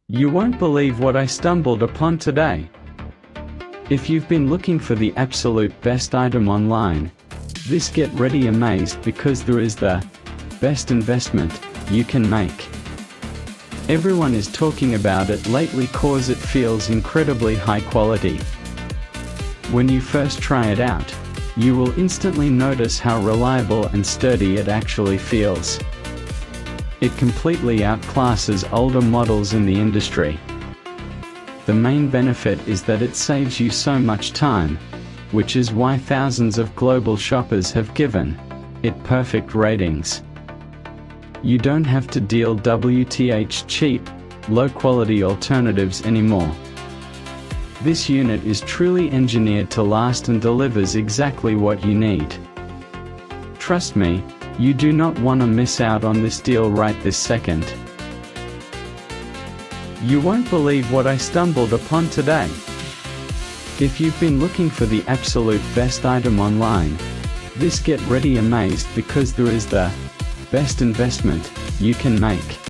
You won't believe what I stumbled upon today. If you've been looking for the absolute best item online, this get ready amazed because there is the best investment you can make. Everyone is talking about it lately cause it feels incredibly high quality. When you first try it out, you will instantly notice how reliable and sturdy it actually feels. It completely outclasses older models in the industry. The main benefit is that it saves you so much time, which is why thousands of global shoppers have given it perfect ratings. You don't have to deal with cheap, low-quality alternatives anymore. This unit is truly engineered to last and delivers exactly what you need. Trust me, you do not want to miss out on this deal right this second. You won't believe what I stumbled upon today. If you've been looking for the absolute best item online, this get ready amazed because there is the best investment you can make.